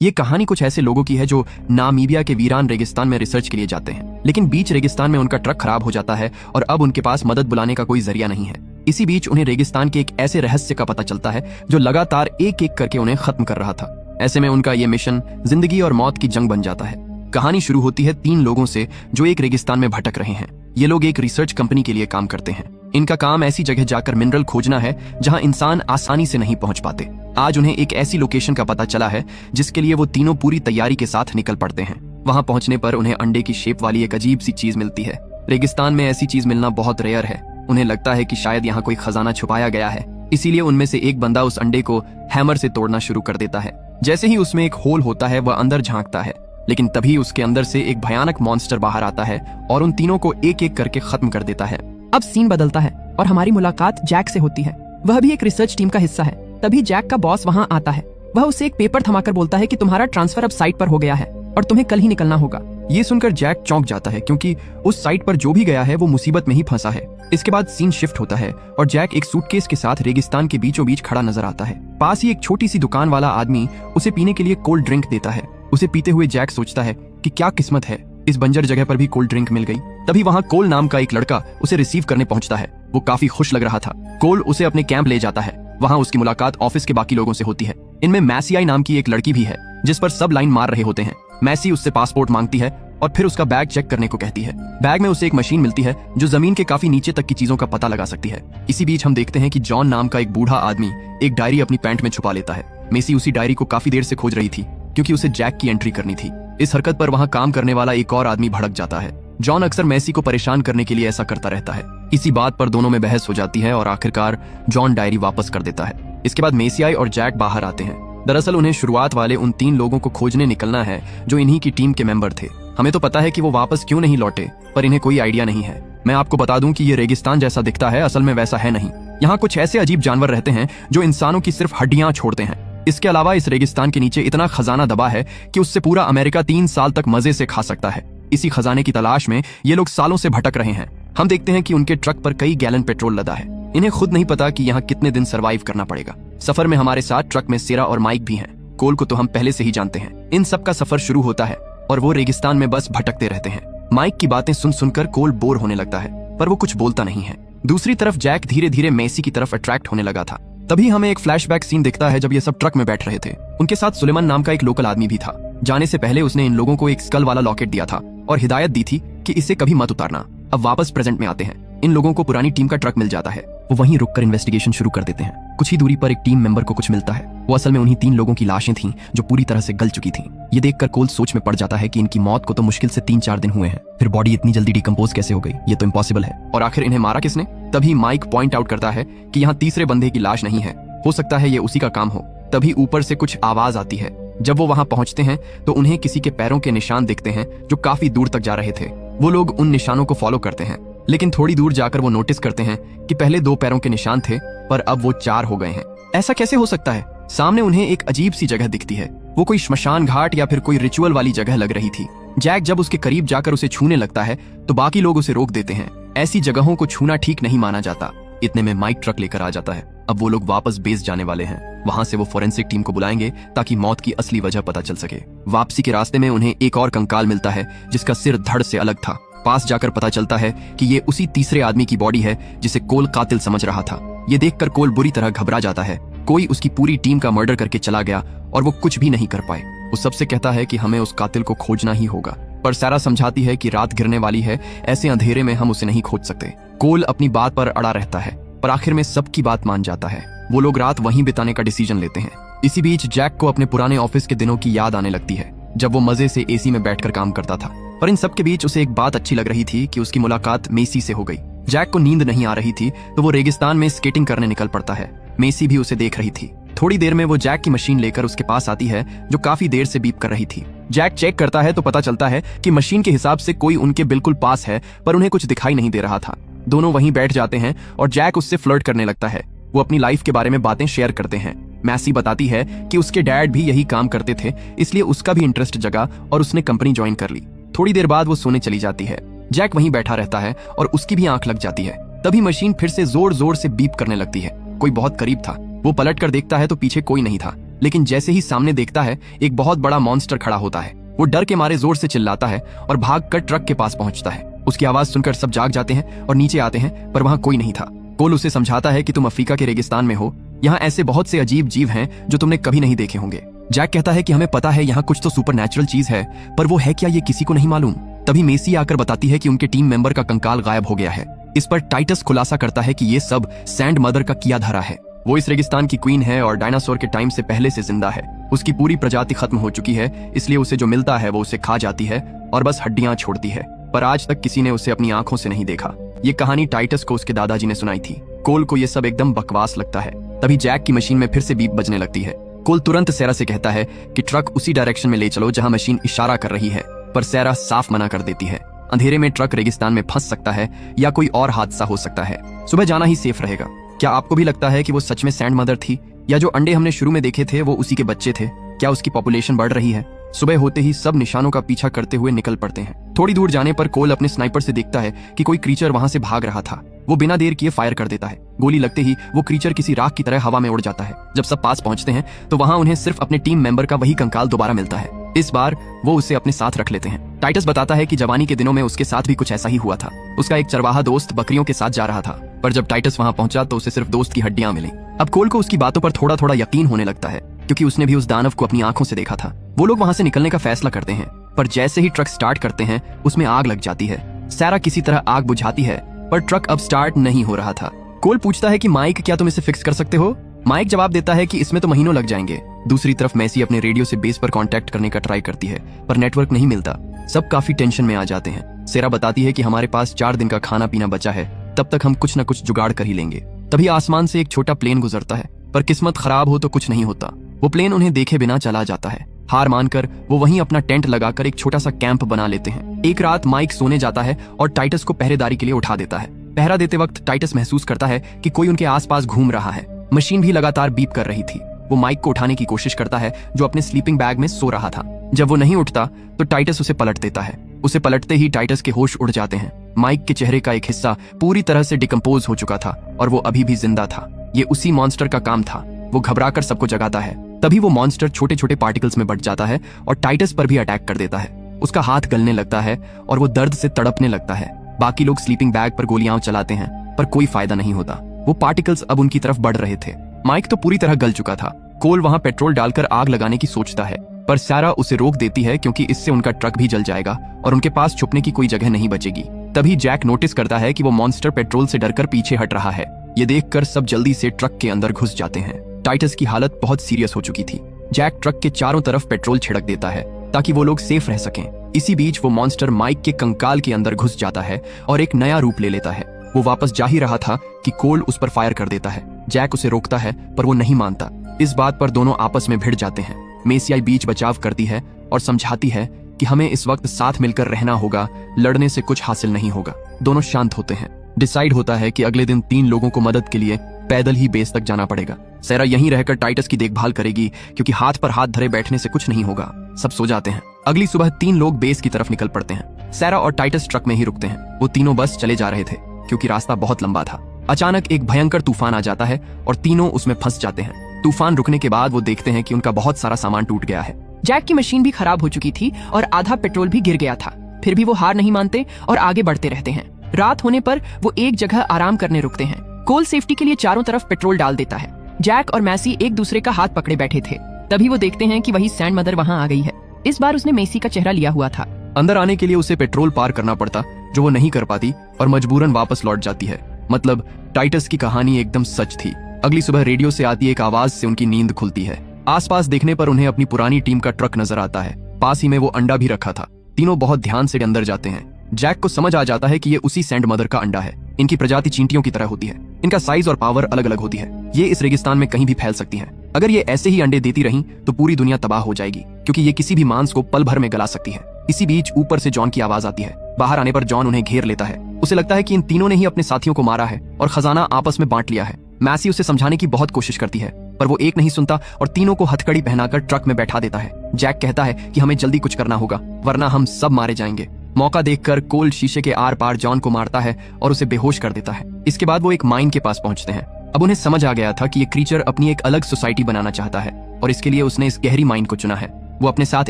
ये कहानी कुछ ऐसे लोगों की है जो नामीबिया के वीरान रेगिस्तान में रिसर्च के लिए जाते हैं, लेकिन बीच रेगिस्तान में उनका ट्रक खराब हो जाता है और अब उनके पास मदद बुलाने का कोई जरिया नहीं है। इसी बीच उन्हें रेगिस्तान के एक ऐसे रहस्य का पता चलता है जो लगातार एक एक करके उन्हें खत्म कर रहा था। ऐसे में उनका ये मिशन जिंदगी और मौत की जंग बन जाता है। कहानी शुरू होती है 3 लोगों से जो एक रेगिस्तान में भटक रहे हैं। ये लोग एक रिसर्च कंपनी के लिए काम करते हैं। इनका काम ऐसी जगह जाकर मिनरल खोजना है जहां इंसान आसानी से नहीं पहुंच पाते। आज उन्हें एक ऐसी लोकेशन का पता चला है जिसके लिए वो तीनों पूरी तैयारी के साथ निकल पड़ते हैं। वहां पहुंचने पर उन्हें अंडे की शेप वाली एक अजीब सी चीज मिलती है। रेगिस्तान में ऐसी चीज मिलना बहुत रेयर है। उन्हें लगता है कि शायद यहाँ कोई खजाना छुपाया गया है, इसीलिए उनमें से एक बंदा उस अंडे को हैमर से तोड़ना शुरू कर देता है। जैसे ही उसमें एक होल होता है वह अंदर झांकता है, लेकिन तभी उसके अंदर से एक भयानक मॉन्स्टर बाहर आता है और उन तीनों को एक एक करके खत्म कर देता है। अब सीन बदलता है और हमारी मुलाकात जैक से होती है। वह भी एक रिसर्च टीम का हिस्सा है। तभी जैक का बॉस वहाँ आता है। वह उसे एक पेपर थमाकर बोलता है कि तुम्हारा ट्रांसफर अब साइट पर हो गया है और तुम्हें कल ही निकलना होगा। ये सुनकर जैक चौंक जाता है क्योंकि उस साइट पर जो भी गया है वो मुसीबत में ही फंसा है। इसके बाद सीन शिफ्ट होता है और जैक एक सूटकेस के साथ रेगिस्तान के बीचों बीच खड़ा नजर आता है। पास ही एक छोटी सी दुकान वाला आदमी उसे पीने के लिए कोल्ड ड्रिंक देता है। उसे पीते हुए जैक सोचता है कि क्या किस्मत है, इस बंजर जगह पर भी कोल्ड ड्रिंक मिल गई। तभी वहाँ कोल नाम का एक लड़का उसे रिसीव करने पहुंचता है। वो काफी खुश लग रहा था। कोल उसे अपने कैंप ले जाता है। वहाँ उसकी मुलाकात ऑफिस के बाकी लोगों से होती है। इनमें मैसी नाम की एक लड़की भी है जिस पर सब लाइन मार रहे होते हैं। मैसी उससे पासपोर्ट मांगती है और फिर उसका बैग चेक करने को कहती है। बैग में उसे एक मशीन मिलती है जो जमीन के काफी नीचे तक की चीजों का पता लगा सकती है। इसी बीच हम देखते हैं कि जॉन नाम का एक बूढ़ा आदमी एक डायरी अपनी पैंट में छुपा लेता है। मेसी उसी डायरी को काफी देर से खोज रही थी क्योंकि उसे जैक की एंट्री करनी थी। इस हरकत पर वहाँ काम करने वाला एक और आदमी भड़क जाता है। जॉन अक्सर मेसी को परेशान करने के लिए ऐसा करता रहता है। इसी बात पर दोनों में बहस हो जाती है और आखिरकार जॉन डायरी वापस कर देता है। इसके बाद मेसी और जैक बाहर आते हैं। दरअसल उन्हें शुरुआत वाले उन 3 लोगों को खोजने निकलना है जो इन्हीं की टीम के मेंबर थे। हमें तो पता है कि वो वापस क्यों नहीं लौटे, पर इन्हें कोई आइडिया नहीं है। मैं आपको बता दूं कि ये रेगिस्तान जैसा दिखता है, असल में वैसा है नहीं। यहाँ कुछ ऐसे अजीब जानवर रहते हैं जो इंसानों की सिर्फ हड्डियां छोड़ते हैं। इसके अलावा इस रेगिस्तान के नीचे इतना खजाना दबा है कि उससे पूरा अमेरिका 3 साल तक मजे से खा सकता है। इसी खजाने की तलाश में ये लोग सालों से भटक रहे हैं। हम देखते हैं कि उनके ट्रक पर कई गैलन पेट्रोल लदा है। इन्हें खुद नहीं पता कि यहाँ कितने दिन सरवाइव करना पड़ेगा। सफर में हमारे साथ ट्रक में सेरा और माइक भी हैं। कोल को तो हम पहले से ही जानते हैं। इन सब का सफर शुरू होता है और वो रेगिस्तान में बस भटकते रहते हैं। माइक की बातें सुन सुनकर कोल बोर होने लगता है, पर वो कुछ बोलता नहीं है। दूसरी तरफ जैक धीरे धीरे मेसी की तरफ अट्रैक्ट होने लगा था। तभी हमें एक फ्लैशबैक सीन दिखता है जब ये सब ट्रक में बैठ रहे थे। उनके साथ सुलेमान नाम का एक लोकल आदमी भी था। जाने से पहले उसने इन लोगों को एक स्कल वाला लॉकेट दिया था और हिदायत दी थी कि इसे कभी मत उतारना। अब वापस प्रेजेंट में आते हैं। इन लोगों को पुरानी टीम का ट्रक मिल जाता है। वो वहीं रुककर इन्वेस्टिगेशन शुरू कर देते हैं। कुछ ही दूरी पर एक टीम मेंबर को कुछ मिलता है। वो असल में उन्हीं 3 लोगों की लाशें थीं जो पूरी तरह से गल चुकी थीं। ये देखकर कोल सोच में पड़ जाता है कि इनकी मौत को तो मुश्किल से 3-4 दिन हुए हैं, फिर बॉडी इतनी जल्दी डिकम्पोज कैसे हो गई, ये तो इम्पॉसिबल है। और आखिर इन्हें मारा किसने? तभी माइक पॉइंट आउट करता है कि यहाँ तीसरे बंदे की लाश नहीं है, हो सकता है ये उसी का काम हो। तभी ऊपर से कुछ आवाज आती है। जब वो वहाँ पहुंचते हैं तो उन्हें किसी के पैरों के निशान दिखते हैं जो काफी दूर तक जा रहे थे। वो लोग उन निशानों को फॉलो करते हैं, लेकिन थोड़ी दूर जाकर वो नोटिस करते हैं कि पहले 2 पैरों के निशान थे पर अब वो 4 हो गए हैं। ऐसा कैसे हो सकता है? सामने उन्हें एक अजीब सी जगह दिखती है। वो कोई श्मशान घाट या फिर कोई रिचुअल वाली जगह लग रही थी। जैक जब उसके करीब जाकर उसे छूने लगता है तो बाकी लोग उसे रोक देते हैं। ऐसी जगहों को छूना ठीक नहीं माना जाता। इतने में माइक ट्रक लेकर आ जाता है। अब वो लोग वापस बेस जाने वाले हैं। वहां से वो फोरेंसिक टीम को बुलाएंगे ताकि मौत की असली वजह पता चल सके। वापसी के रास्ते में उन्हें एक और कंकाल मिलता है जिसका सिर धड़ से अलग था। पास जाकर पता चलता है कि ये उसी तीसरे आदमी की बॉडी है जिसे कोल कातिल समझ रहा था। ये देखकर कोल बुरी तरह घबरा जाता है। कोई उसकी पूरी टीम का मर्डर करके चला गया और वो कुछ भी नहीं कर पाए। वो सबसे कहता है कि हमें उस कातिल को खोजना ही होगा, पर सारा समझाती है कि रात गिरने वाली है, ऐसे अंधेरे में हम उसे नहीं खोज सकते। कोल अपनी बात पर अड़ा रहता है, पर आखिर में सबकी बात मान जाता है। वो लोग रात वहीं बिताने का डिसीजन लेते हैं। इसी बीच जैक को अपने पुराने ऑफिस के दिनों की याद आने लगती है जब वो मजे से एसी में बैठकर काम करता था। पर इन सब के बीच उसे एक बात अच्छी लग रही थी कि उसकी मुलाकात मेसी से हो गई। जैक को नींद नहीं आ रही थी तो वो रेगिस्तान में स्केटिंग करने निकल पड़ता है। मेसी भी उसे देख रही थी। थोड़ी देर में वो जैक की मशीन लेकर उसके पास आती है जो काफी देर से बीप कर रही थी। जैक चेक करता है तो पता चलता है कि मशीन के हिसाब से कोई उनके बिल्कुल पास है, पर उन्हें कुछ दिखाई नहीं दे रहा था। दोनों वहीं बैठ जाते हैं और जैक उससे फ्लर्ट करने लगता है। वो अपनी लाइफ के बारे में बातें शेयर करते हैं। मैसी बताती है कि उसके डैड भी यही काम करते थे, इसलिए उसका भी इंटरेस्ट जगा और उसने कंपनी ज्वाइन कर ली। थोड़ी देर बाद वो सोने चली जाती है। जैक वहीं बैठा रहता है और उसकी भी आंख लग जाती है। तभी मशीन फिर से जोर जोर से बीप करने लगती है। कोई बहुत करीब था। वो पलट कर देखता है तो पीछे कोई नहीं था। लेकिन जैसे ही सामने देखता है एक बहुत बड़ा मॉन्स्टर खड़ा होता है। वो डर के मारे जोर से चिल्लाता है और भागकर ट्रक के पास पहुंचता है। उसकी आवाज सुनकर सब जाग जाते हैं और नीचे आते हैं, पर वहां कोई नहीं था। कोल उसे समझाता है कि तुम अफ्रीका के रेगिस्तान में हो, यहाँ ऐसे बहुत से अजीब जीव हैं जो तुमने कभी नहीं देखे होंगे। जैक कहता है कि हमें पता है यहाँ कुछ तो सुपरनैचुरल चीज है, पर वो है क्या ये किसी को नहीं मालूम। तभी मेसी आकर बताती है कि उनके टीम मेंबर का कंकाल गायब हो गया है। इस पर टाइटस खुलासा करता है कि ये सब सैंड मदर का किया धरा है। वो इस रेगिस्तान की क्वीन है और डायनासोर के टाइम से पहले से जिंदा है। उसकी पूरी प्रजाति खत्म हो चुकी है, इसलिए उसे जो मिलता है वो उसे खा जाती है और बस हड्डियां छोड़ती है। पर आज तक किसी ने उसे अपनी आंखों से नहीं देखा। ये कहानी टाइटस को उसके दादाजी ने सुनाई थी। कोल को ये सब एकदम बकवास लगता है। तभी जैक की मशीन में फिर से बीप बजने लगती है। कोल तुरंत सैरा से कहता है कि ट्रक उसी डायरेक्शन में ले चलो जहां मशीन इशारा कर रही है, पर सैरा साफ मना कर देती है। अंधेरे में ट्रक रेगिस्तान में फंस सकता है या कोई और हादसा हो सकता है। सुबह जाना ही सेफ रहेगा। क्या आपको भी लगता है कि वो सच में सैंड मदर थी, या जो अंडे हमने शुरू में देखे थे वो उसी के बच्चे थे? क्या उसकी पॉपुलेशन बढ़ रही है? सुबह होते ही सब निशानों का पीछा करते हुए निकल पड़ते हैं। थोड़ी दूर जाने पर कोल अपने स्नाइपर से देखता है कि कोई क्रीचर वहां से भाग रहा था। वो बिना देर किए फायर कर देता है। गोली लगते ही वो क्रीचर किसी राख की तरह हवा में उड़ जाता है। जब सब पास पहुंचते हैं तो वहां उन्हें सिर्फ अपने टीम मेंबर का वही कंकाल दोबारा मिलता है। इस बार वो उसे अपने साथ रख लेते हैं। टाइटस बताता है कि जवानी के दिनों में उसके साथ भी कुछ ऐसा ही हुआ था। उसका एक चरवाहा दोस्त बकरियों के साथ जा रहा था, पर जब टाइटस वहां पहुंचा तो उसे सिर्फ दोस्त की हड्डियां मिली। अब कोल को उसकी बातों पर थोड़ा थोड़ा यकीन होने लगता है, क्योंकि उसने भी उस दानव को अपनी आंखों से देखा था। वो लोग वहां से निकलने का फैसला करते हैं, पर जैसे ही ट्रक स्टार्ट करते हैं उसमें आग लग जाती है। सैरा किसी तरह आग बुझाती है, पर ट्रक अब स्टार्ट नहीं हो रहा था। कोल पूछता है कि माइक, क्या तुम इसे फिक्स कर सकते हो? माइक जवाब देता है कि इसमें तो महीनों लग जाएंगे। दूसरी तरफ मैसी अपने रेडियो से बेस पर कांटेक्ट करने का ट्राई करती है, पर नेटवर्क नहीं मिलता। सब काफी टेंशन में आ जाते हैं। सैरा बताती है कि हमारे पास 4 दिन का खाना पीना बचा है, तब तक हम कुछ न कुछ जुगाड़ कर ही लेंगे। तभी आसमान से एक छोटा प्लेन गुजरता है, पर किस्मत खराब हो तो कुछ नहीं होता। वो प्लेन उन्हें देखे बिना चला जाता है। हार मानकर वो वहीं अपना टेंट लगाकर एक छोटा सा कैंप बना लेते हैं। एक रात माइक सोने जाता है और टाइटस को पहरेदारी के लिए उठा देता है। पहरा देते वक्त टाइटस महसूस करता है कि कोई उनके आसपास घूम रहा है। मशीन भी लगातार बीप कर रही थी। वो माइक को उठाने की कोशिश करता है, जो अपने स्लीपिंग बैग में सो रहा था। जब वो नहीं उठता तो टाइटस उसे पलट देता है। उसे पलटते ही टाइटस के होश उड़ जाते हैं। माइक के चेहरे का एक हिस्सा पूरी तरह से डिकम्पोज हो चुका था और वो अभी भी जिंदा था। ये उसी मॉन्स्टर का काम था। वो घबराकर सबको जगाता है। तभी वो मॉन्स्टर छोटे छोटे पार्टिकल्स में बंट जाता है और टाइटस पर भी अटैक कर देता है। उसका हाथ गलने लगता है और वो दर्द से तड़पने लगता है। बाकी लोग स्लीपिंग बैग पर गोलियां चलाते हैं, पर कोई फायदा नहीं होता। वो पार्टिकल्स अब उनकी तरफ बढ़ रहे थे। माइक तो पूरी तरह गल चुका था। कोल वहां पेट्रोल डालकर आग लगाने की सोचता है, पर सैरा उसे रोक देती है, क्योंकि इससे उनका ट्रक भी जल जाएगा और उनके पास छुपने की कोई जगह नहीं बचेगी। तभी जैक नोटिस करता है कि वो मॉन्स्टर पेट्रोल से डरकर पीछे हट रहा है। ये देखकर सब जल्दी से ट्रक के अंदर घुस जाते हैं। टाइटस की हालत बहुत सीरियस हो चुकी थी। जैक ट्रक के चारों तरफ पेट्रोल छिड़क देता है ताकि वो लोग सेफ रह सकें। इसी बीच वो मॉन्स्टर माइक के कंकाल के अंदर घुस जाता है और एक नया रूप ले लेता है। वो वापस जा ही रहा था कि कोल उस पर फायर कर देता है। जैक उसे रोकता है, पर वो नहीं मानता। इस बात पर दोनों आपस में भिड़ जाते हैं। मेसियाई बीच बचाव करती है और समझाती है कि हमें इस वक्त साथ मिलकर रहना होगा, लड़ने से कुछ हासिल नहीं होगा। दोनों शांत होते हैं। डिसाइड होता है कि अगले दिन 3 लोगों को मदद के लिए पैदल ही बेस तक जाना पड़ेगा। सैरा यहीं रहकर टाइटस की देखभाल करेगी, क्योंकि हाथ पर हाथ धरे बैठने से कुछ नहीं होगा। सब सो जाते हैं। अगली सुबह 3 लोग बेस की तरफ निकल पड़ते हैं। सैरा और टाइटस ट्रक में ही रुकते हैं। वो तीनों बस चले जा रहे थे, क्योंकि रास्ता बहुत लंबा था। अचानक एक भयंकर तूफान आ जाता है और तीनों उसमें फंस जाते हैं। तूफान रुकने के बाद वो देखते हैं कि उनका बहुत सारा सामान टूट गया है। जैक की मशीन भी खराब हो चुकी थी और आधा पेट्रोल भी गिर गया था। फिर भी वो हार नहीं मानते और आगे बढ़ते रहते हैं। रात होने पर वो एक जगह आराम करने रुकते हैं। कोल सेफ्टी के लिए चारों तरफ पेट्रोल डाल देता है। जैक और मैसी एक दूसरे का हाथ पकड़े बैठे थे। तभी वो देखते हैं कि वही सैंड मदर वहां आ गई है। इस बार उसने मेसी का चेहरा लिया हुआ था। अंदर आने के लिए उसे पेट्रोल पार करना पड़ता, जो वो नहीं कर पाती और मजबूरन वापस लौट जाती है। मतलब टाइटस की कहानी एकदम सच थी। अगली सुबह रेडियो से आती एक आवाज से उनकी नींद खुलती है। आसपास देखने पर उन्हें अपनी पुरानी टीम का ट्रक नजर आता है। पास ही में वो अंडा भी रखा था। तीनों बहुत ध्यान से अंदर जाते हैं। जैक को समझ आ जाता है कि ये उसी सैंड मदर का अंडा है। इनकी प्रजाति चींटियों की तरह होती है। इनका साइज और पावर अलग अलग होती है। ये इस रेगिस्तान में कहीं भी फैल सकती हैं। अगर ये ऐसे ही अंडे देती रहीं तो पूरी दुनिया तबाह हो जाएगी, क्योंकि ये किसी भी मांस को पल भर में गला सकती है। इसी बीच ऊपर से जॉन की आवाज आती है। बाहर आने पर जॉन उन्हें घेर लेता है। उसे लगता है कि इन तीनों ने ही अपने साथियों को मारा है और खजाना आपस में बांट लिया है। मैसी उसे समझाने की बहुत कोशिश करती है, पर वो एक नहीं सुनता और तीनों को हथकड़ी पहनाकर ट्रक में बैठा देता है। जैक कहता है कि हमें जल्दी कुछ करना होगा, वरना हम सब मारे जाएंगे। मौका देखकर कोल शीशे के आर पार जॉन को मारता है और उसे बेहोश कर देता है। इसके बाद वो एक माइन के पास पहुंचते हैं। अब उन्हें समझ आ गया था कि ये क्रीचर अपनी एक अलग सोसाइटी बनाना चाहता है। और इसके लिए उसने इस गहरी माइन को चुना है। वो अपने साथ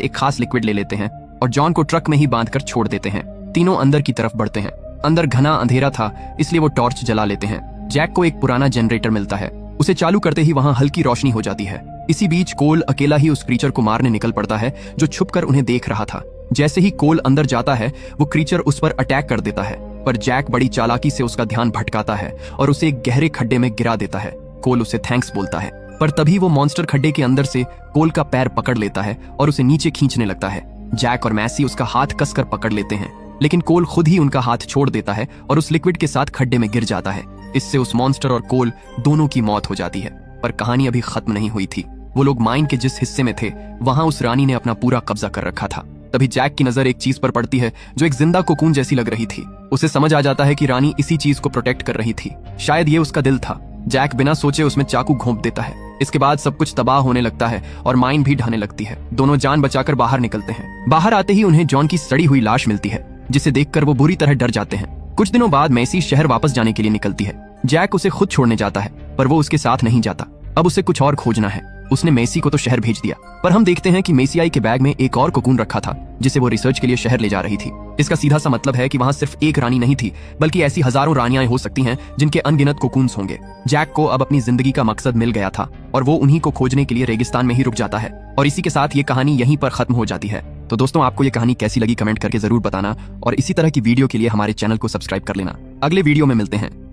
एक खास लिक्विड ले लेते हैं और जॉन को ट्रक में ही बांधकर छोड़ देते हैं। तीनों अंदर की तरफ बढ़ते हैं। अंदर घना अंधेरा था, इसलिए वो टॉर्च जला लेते हैं। जैक को एक पुराना जनरेटर मिलता है। उसे चालू करते ही वहां हल्की रोशनी हो जाती है। इसी बीच कोल अकेला ही उस क्रीचर को मारने निकल पड़ता है जो छुपकर उन्हें देख रहा था। जैसे ही कोल अंदर जाता है वो क्रीचर उस पर अटैक कर देता है, पर जैक बड़ी चालाकी से उसका ध्यान भटकाता है और उसे एक गहरे खड्डे में गिरा देता है। कोल उसे थैंक्स बोलता है, पर तभी वो मॉन्स्टर खड्डे के अंदर से कोल का पैर पकड़ लेता है और उसे नीचे खींचने लगता है। जैक और मैसी उसका हाथ कसकर पकड़ लेते हैं, लेकिन कोल खुद ही उनका हाथ छोड़ देता है और उस लिक्विड के साथ खड्डे में गिर जाता है। इससे उस मॉन्स्टर और कोल दोनों की मौत हो जाती है। पर कहानी अभी खत्म नहीं हुई थी। वो लोग माइन के जिस हिस्से में थे वहां उस रानी ने अपना पूरा कब्जा कर रखा था। तभी जैक की नजर एक चीज पर पड़ती है जो एक जिंदा कोकून जैसी लग रही थी। उसे समझ आ जाता है कि रानी इसी चीज को प्रोटेक्ट कर रही थी। शायद ये उसका दिल था। जैक बिना सोचे उसमें चाकू घोंप देता है। इसके बाद सब कुछ तबाह होने लगता है और माइन भी ढहने लगती है। दोनों जान बचाकर बाहर निकलते हैं। बाहर आते ही उन्हें जॉन की सड़ी हुई लाश मिलती है, जिसे देखकर वो बुरी तरह डर जाते हैं। कुछ दिनों बाद मैसी शहर वापस जाने के लिए निकलती है। जैक उसे खुद छोड़ने जाता है, पर वो उसके साथ नहीं जाता। अब उसे कुछ और खोजना है। उसने मेसी को तो शहर भेज दिया, पर हम देखते हैं कि मेसियाई के बैग में एक और कोकून रखा था जिसे वो रिसर्च के लिए शहर ले जा रही थी। इसका सीधा सा मतलब है कि वहां सिर्फ एक रानी नहीं थी, बल्कि ऐसी हजारों रानियां हो सकती हैं जिनके अनगिनत कोकून्स होंगे। जैक को अब अपनी जिंदगी का मकसद मिल गया था और वो उन्हीं को खोजने के लिए रेगिस्तान में ही रुक जाता है। और इसी के साथ ये कहानी यहीं पर खत्म हो जाती है। तो दोस्तों, आपको ये कहानी कैसी लगी कमेंट करके जरूर बताना और इसी तरह की वीडियो के लिए हमारे चैनल को सब्सक्राइब कर लेना। अगले वीडियो में मिलते हैं।